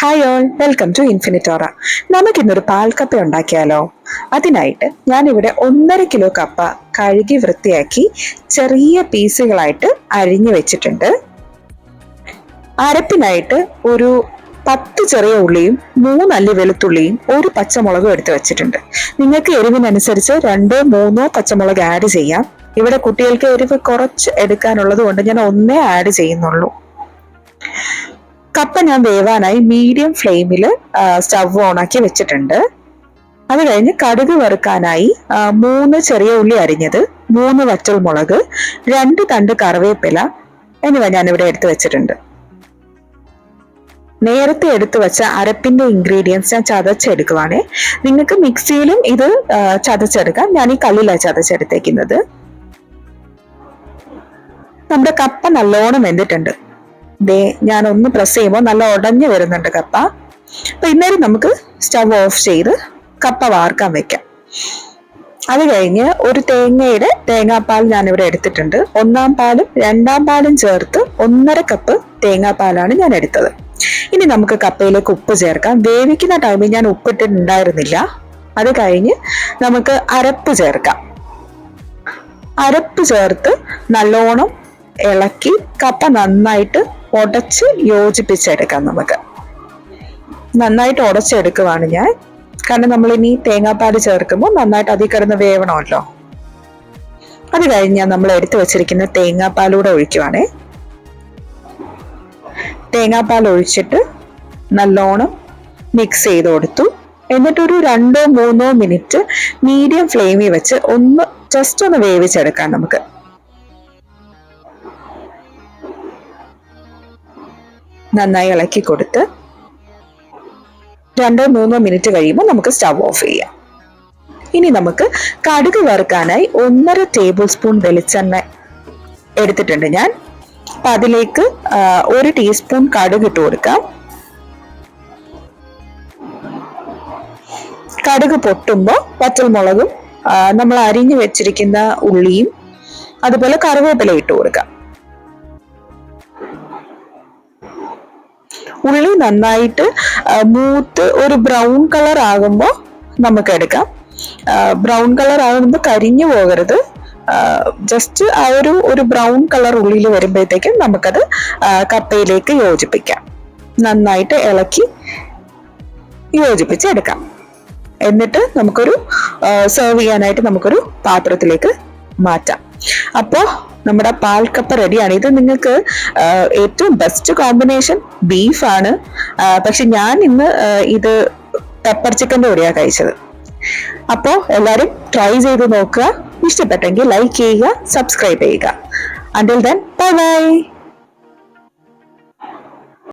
Hi all, welcome to ഇൻഫിനിറ്റോറ. നമുക്കിന്നൊരു പാൽക്കപ്പ ഉണ്ടാക്കിയാലോ? അതിനായിട്ട് ഞാനിവിടെ 1.5 കിലോ കപ്പ കഴുകി വൃത്തിയാക്കി ചെറിയ പീസുകളായിട്ട് അരിഞ്ഞു വെച്ചിട്ടുണ്ട്. അരപ്പിനായിട്ട് ഒരു 10 ചെറിയ ഉള്ളിയും 3 അല്ലി വെളുത്തുള്ളിയും 1 പച്ചമുളകും എടുത്ത് വെച്ചിട്ടുണ്ട്. നിങ്ങൾക്ക് എരിവിനനുസരിച്ച് 2-3 പച്ചമുളക് ആഡ് ചെയ്യാം. ഇവിടെ കുട്ടികൾക്ക് എരിവ് കുറച്ച് എടുക്കാനുള്ളത് കൊണ്ട് ഞാൻ ഒന്നേ ആഡ് ചെയ്യുന്നുള്ളൂ. കപ്പ ഞാൻ വേവാനായി മീഡിയം ഫ്ലെയിമിൽ സ്റ്റവ് ഓണാക്കി വെച്ചിട്ടുണ്ട്. അത് കഴിഞ്ഞ് കടുക് വറുക്കാനായി 3 ചെറിയ ഉള്ളി അരിഞ്ഞത്, 3 വറ്റൽമുളക്, 2 തണ്ട് കറിവേപ്പില എന്നിവ ഞാനിവിടെ എടുത്തു വെച്ചിട്ടുണ്ട്. നേരത്തെ എടുത്തു വെച്ച അരപ്പിന്റെ ഇൻഗ്രീഡിയൻസ് ഞാൻ ചതച്ചെടുക്കുവാണേ. നിങ്ങൾക്ക് മിക്സിയിലും ഇത് ചതച്ചെടുക്കാം. ഞാൻ ഈ കല്ലിലാണ് ചതച്ചെടുത്തേക്കുന്നത്. നമ്മുടെ കപ്പ നല്ലോണം വെന്തിട്ടുണ്ട്. ഞാൻ ഒന്ന് പ്രസ് ചെയ്യുമ്പോൾ നല്ല ഉടഞ്ഞു വരുന്നുണ്ട് കപ്പ. അപ്പൊ ഇന്നേരം നമുക്ക് സ്റ്റവ് ഓഫ് ചെയ്ത് കപ്പ വാർക്കാൻ വെക്കാം. അത് കഴിഞ്ഞ് ഒരു തേങ്ങാപ്പാൽ ഞാനിവിടെ എടുത്തിട്ടുണ്ട്. 1-ാം പാലും 2-ാം പാലും ചേർത്ത് 1.5 കപ്പ് തേങ്ങാപ്പാലാണ് ഞാൻ എടുത്തത്. ഇനി നമുക്ക് കപ്പയിലേക്ക് ഉപ്പ് ചേർക്കാം. വേവിക്കുന്ന ടൈമിൽ ഞാൻ ഉപ്പിട്ടിട്ടുണ്ടായിരുന്നില്ല. അത് കഴിഞ്ഞ് നമുക്ക് അരപ്പ് ചേർക്കാം. അരപ്പ് ചേർത്ത് നല്ലോണം ഇളക്കി കപ്പ നന്നായിട്ട് ഉടച്ച് യോജിപ്പിച്ചെടുക്കാം. നമുക്ക് നന്നായിട്ട് ഉടച്ചെടുക്കുവാണ് ഞാൻ. കാരണം നമ്മൾ ഇനി തേങ്ങാപ്പാൽ ചേർക്കുമ്പോൾ നന്നായിട്ട് അതിൽ കിടന്ന് വേവണമല്ലോ. അത് കഴിഞ്ഞ് നമ്മൾ എടുത്തു വെച്ചിരിക്കുന്ന തേങ്ങാപ്പാലൂടെ ഒഴിക്കുവാണേ. തേങ്ങാപ്പാൽ ഒഴിച്ചിട്ട് നല്ലോണം മിക്സ് ചെയ്ത് കൊടുത്തു. എന്നിട്ടൊരു 2-3 മിനിറ്റ് മീഡിയം ഫ്ലെയിമിൽ വെച്ച് ജസ്റ്റ് ഒന്ന് വേവിച്ചെടുക്കാം. നമുക്ക് നന്നായി ഇളക്കി കൊടുത്ത് 2-3 മിനിറ്റ് കഴിയുമ്പോൾ നമുക്ക് സ്റ്റവ് ഓഫ് ചെയ്യാം. ഇനി നമുക്ക് കടുക് വറുക്കാനായി 1.5 ടേബിൾ സ്പൂൺ വെളിച്ചെണ്ണ എടുത്തിട്ടുണ്ട് ഞാൻ. അപ്പൊ അതിലേക്ക് 1 ടീസ്പൂൺ കടുക് ഇട്ട് കൊടുക്കാം. കടുക് പൊട്ടുമ്പോൾ വറ്റൽമുളകും നമ്മൾ അരിഞ്ഞു വെച്ചിരിക്കുന്ന ഉള്ളിയും അതുപോലെ കറിവേപ്പില ഇട്ട് കൊടുക്കാം. ഉള്ളി നന്നായിട്ട് മൂത്ത് ഒരു ബ്രൗൺ കളർ ആകുമ്പോൾ നമുക്ക് എടുക്കാം. ബ്രൗൺ കളർ ആകുമ്പോൾ കരിഞ്ഞു പോകരുത്. ജസ്റ്റ് ആ ഒരു ബ്രൗൺ കളർ ഉള്ളിൽ വരുമ്പോഴത്തേക്കും നമുക്കത് കപ്പയിലേക്ക് യോജിപ്പിക്കാം. നന്നായിട്ട് ഇളക്കി യോജിപ്പിച്ചെടുക്കാം. എന്നിട്ട് നമുക്കൊരു സെർവ് ചെയ്യാനായിട്ട് നമുക്കൊരു പാത്രത്തിലേക്ക് മാറ്റാം. അപ്പോ നമ്മുടെ പാൽക്കപ്പ റെഡിയാണ്. ഇത് നിങ്ങൾക്ക് ഏറ്റവും ബെസ്റ്റ് കോമ്പിനേഷൻ ബീഫാണ്. പക്ഷെ ഞാൻ ഇന്ന് ഇത് പെപ്പർ ചിക്കൻ്റെ കൂടെയാണ് കഴിച്ചത്. അപ്പോൾ എല്ലാവരും ട്രൈ ചെയ്ത് നോക്കുക. ഇഷ്ടപ്പെട്ടെങ്കിൽ ലൈക്ക് ചെയ്യുക, സബ്സ്ക്രൈബ് ചെയ്യുക. Until then, bye bye.